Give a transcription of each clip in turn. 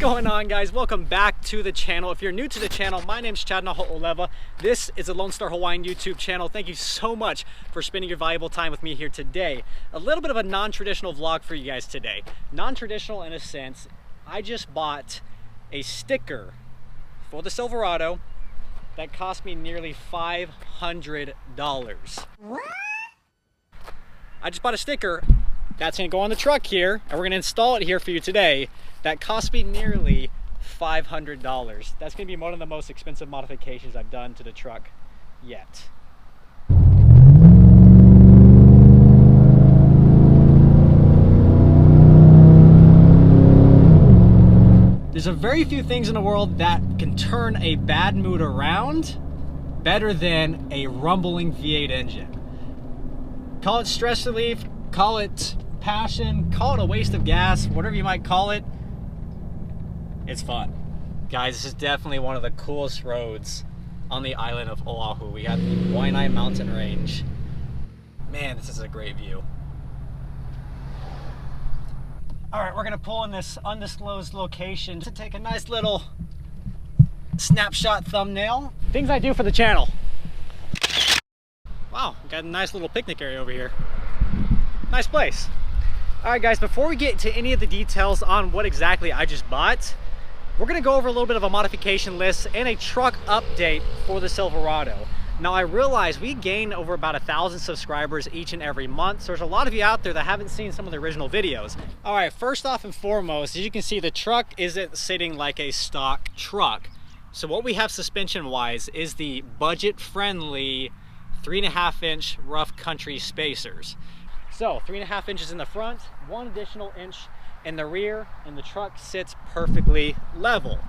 going on, guys? Welcome back to the channel. If you're new to the channel, my name's Chad Naho'oleva. This is the Lonestar Hawaiian YouTube channel. Thank you so much for spending your valuable time with me here today. A little bit of a non-traditional vlog for you guys today. Non-traditional in a sense, I just bought a sticker for the Silverado that cost me nearly $500. What? I just bought a sticker that's gonna go on the truck here, and we're gonna install it here for you today. That cost me nearly $500. That's gonna be one of the most expensive modifications I've done to the truck yet. There's a very few things in the world that can turn a bad mood around better than a rumbling V8 engine. Call it stress relief, call it passion, call it a waste of gas, whatever you might call it. It's fun. Guys, this is definitely one of the coolest roads on the island of Oahu. We have the Waianae mountain range. Man, this is a great view. All right, we're gonna pull in this undisclosed location to take a nice little snapshot thumbnail. Things I do for the channel. Wow, got a nice little picnic area over here. Nice place. All right, guys, before we get to any of the details on what exactly I just bought, we're gonna go over a little bit of a modification list and a truck update for the Silverado. Now, I realize we gain over about 1,000 subscribers each and every month, so there's a lot of you out there that haven't seen some of the original videos. All right, first off and foremost, as you can see, the truck isn't sitting like a stock truck. So what we have suspension-wise is the budget-friendly 3.5-inch rough country spacers. So 3.5 inches in the front, 1 additional inch in the rear, and the truck sits perfectly level.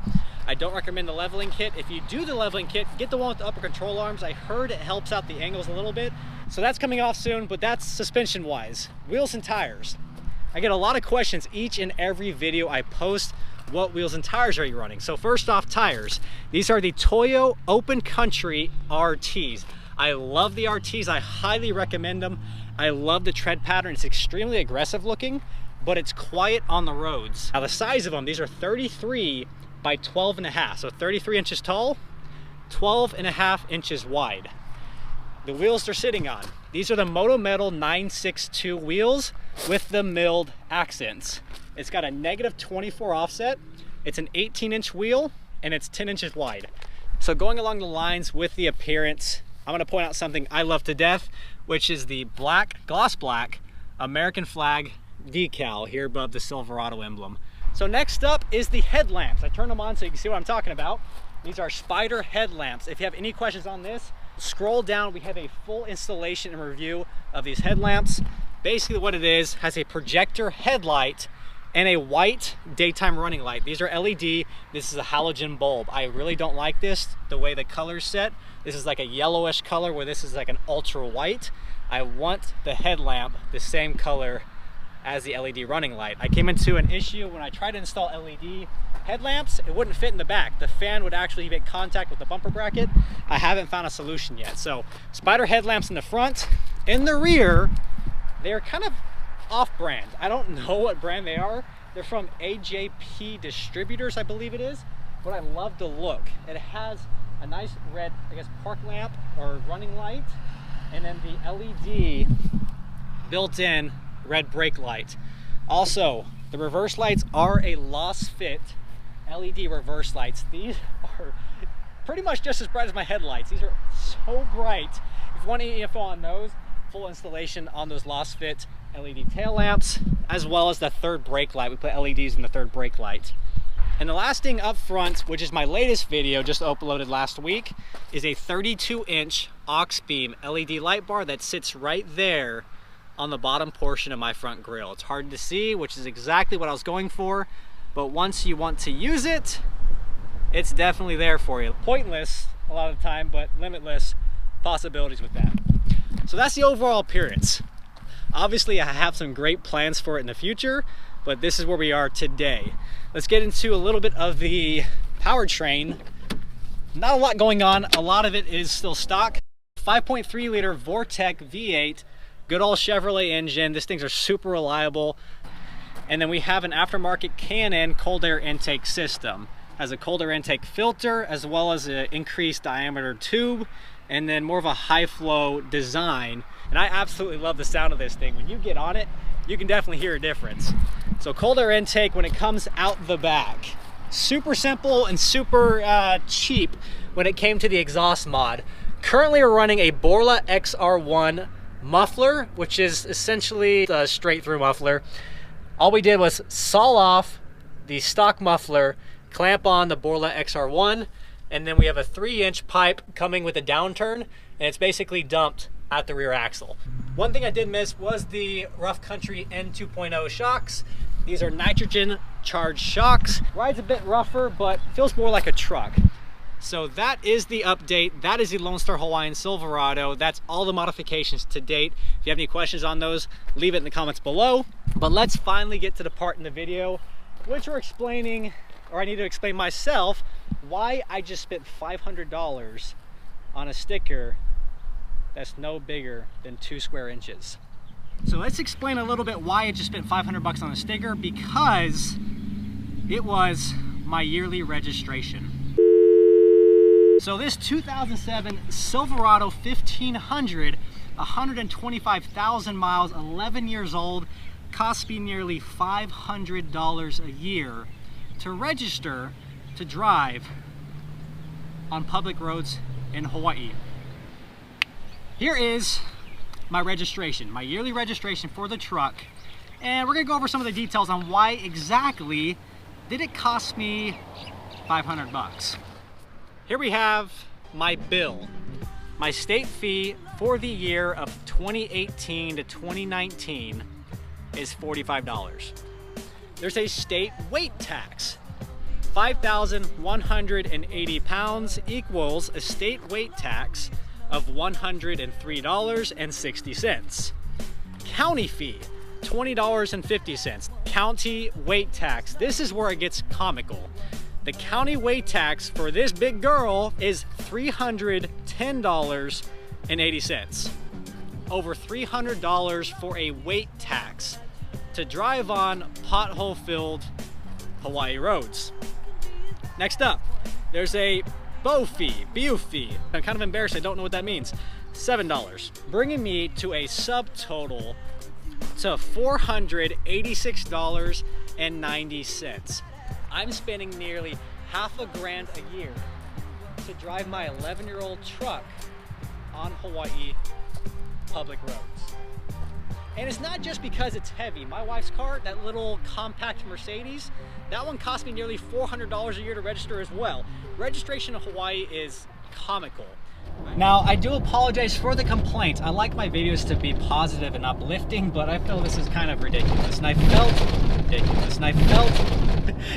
I don't recommend the leveling kit. If you do the leveling kit, get the one with the upper control arms. I heard it helps out the angles a little bit. So that's coming off soon, but that's suspension wise. Wheels and tires. I get a lot of questions each and every video I post. What wheels and tires are you running? So first off, tires. These are the Toyo Open Country RTs. I love the RTs. I highly recommend them. I love the tread pattern. It's extremely aggressive looking, but it's quiet on the roads. Now the size of them, these are 33 by 12.5, so 33 inches tall, 12.5 inches wide. The wheels they're sitting on, these are the Moto Metal 962 wheels with the milled accents. It's got a -24 offset, it's an 18-inch wheel, and it's 10 inches wide. So going along the lines with the appearance, I'm gonna point out something I love to death, which is the black, gloss black, American flag decal here above the Silverado emblem. So next up is the headlamps. I turn them on so you can see what I'm talking about. These are Spyder headlamps. If you have any questions on this, scroll down. We have a full installation and review of these headlamps. Basically what it is, has a projector headlight and a white daytime running light. These are LED. This is a halogen bulb. I really don't like this, the way the color's set. This is like a yellowish color where this is like an ultra white. I want the headlamp the same color as the LED running light. I came into an issue when I tried to install LED headlamps. It wouldn't fit in the back. The fan would actually make contact with the bumper bracket. I haven't found a solution yet. So Spyder headlamps in the front. In the rear, they're kind of off-brand. I don't know what brand they are. They're from AJP Distributors, I believe it is, but I love the look. It has a nice red, I guess, park lamp or running light, and then the LED built-in red brake light. Also, the reverse lights are a Lasfit LED reverse lights. These are pretty much just as bright as my headlights. These are so bright. If you want any info on those, full installation on those Lasfit LED tail lamps, as well as the third brake light. We put LEDs in the third brake light. And the last thing up front, which is my latest video just uploaded last week, is a 32-inch Auxbeam LED light bar that sits right there on the bottom portion of my front grille. It's hard to see, which is exactly what I was going for, but once you want to use it, it's definitely there for you. Pointless a lot of the time, but limitless possibilities with that. So that's the overall appearance. Obviously, I have some great plans for it in the future, but this is where we are today. Let's get into a little bit of the powertrain. Not a lot going on. A lot of it is still stock. 5.3 liter Vortec V8, good old Chevrolet engine. These things are super reliable. And then we have an aftermarket K&N cold air intake system. Has a cold air intake filter as well as an increased diameter tube, and then more of a high flow design. And I absolutely love the sound of this thing. When you get on it, you can definitely hear a difference. So cold air intake when it comes out the back. Super simple and super cheap when it came to the exhaust mod. Currently we're running a Borla XR1 muffler, which is essentially a straight through muffler. All we did was saw off the stock muffler, clamp on the Borla XR1, and then we have a 3-inch pipe coming with a downturn, and it's basically dumped at the rear axle. One thing I did miss was the Rough Country N2.0 shocks. These are nitrogen charged shocks. Rides a bit rougher, but feels more like a truck. So that is the update. That is the Lonestar Hawaiian Silverado. That's all the modifications to date. If you have any questions on those, leave it in the comments below. But let's finally get to the part in the video which we're explaining, or I need to explain myself, why I just spent $500 on a sticker that's no bigger than 2 square inches. So let's explain a little bit why I just spent 500 bucks on a sticker, because it was my yearly registration. So this 2007 Silverado 1500, 125,000 miles, 11 years old, cost me nearly $500 a year to register to drive on public roads in Hawaii. Here is my registration, my yearly registration for the truck, and we're gonna go over some of the details on why exactly did it cost me 500 bucks. Here we have my bill. My state fee for the year of 2018 to 2019 is $45. There's a state weight tax. 5,180 pounds equals a state weight tax of $103.60. County fee, $20.50. County weight tax. This is where it gets comical. The county weight tax for this big girl is $310.80. Over $300 for a weight tax to drive on pothole-filled Hawaii roads. Next up, there's a BOE fee. I'm kind of embarrassed, I don't know what that means. $7, bringing me to a subtotal to $486.90. I'm spending nearly half a grand a year to drive my 11-year-old truck on Hawaii public roads. And it's not just because it's heavy. My wife's car, that little compact Mercedes, that one cost me nearly $400 a year to register as well. Registration in Hawaii is comical. Now, I do apologize for the complaints. I like my videos to be positive and uplifting, but I feel this is kind of ridiculous. And I felt ridiculous. And I felt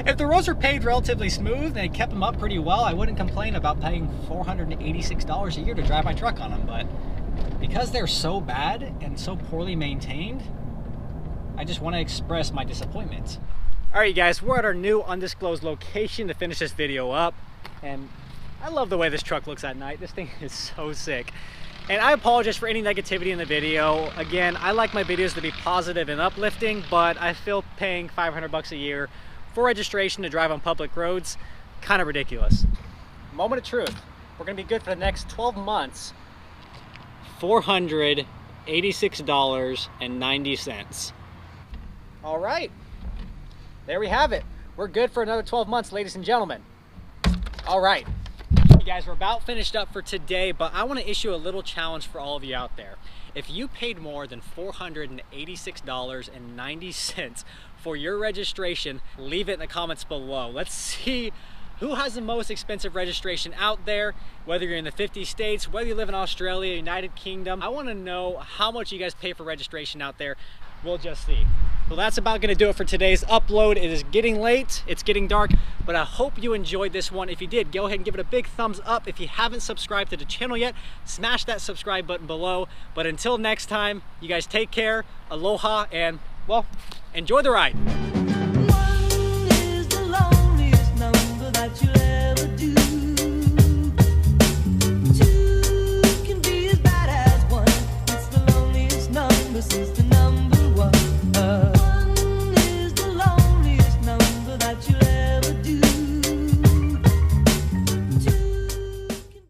if the roads were paved relatively smooth and they kept them up pretty well, I wouldn't complain about paying $486 a year to drive my truck on them. But because they're so bad and so poorly maintained, I just want to express my disappointment. All right, guys, we're at our new undisclosed location to finish this video up. And I love the way this truck looks at night. This thing is so sick. And I apologize for any negativity in the video. Again, I like my videos to be positive and uplifting, but I feel paying 500 bucks a year for registration to drive on public roads, kind of ridiculous. Moment of truth. We're gonna be good for the next 12 months. $486.90. All right, there we have it. We're good for another 12 months, ladies and gentlemen. All right. Hey guys, we're about finished up for today, but I want to issue a little challenge for all of you out there. If you paid more than $486.90 for your registration, leave it in the comments below. Let's see who has the most expensive registration out there, whether you're in the 50 states, whether you live in Australia, United Kingdom. I want to know how much you guys pay for registration out there. We'll just see. Well, that's about gonna do it for today's upload. It is getting late, it's getting dark, but I hope you enjoyed this one. If you did, go ahead and give it a big thumbs up. If you haven't subscribed to the channel yet, smash that subscribe button below. But until next time, you guys take care, aloha, and well, enjoy the ride.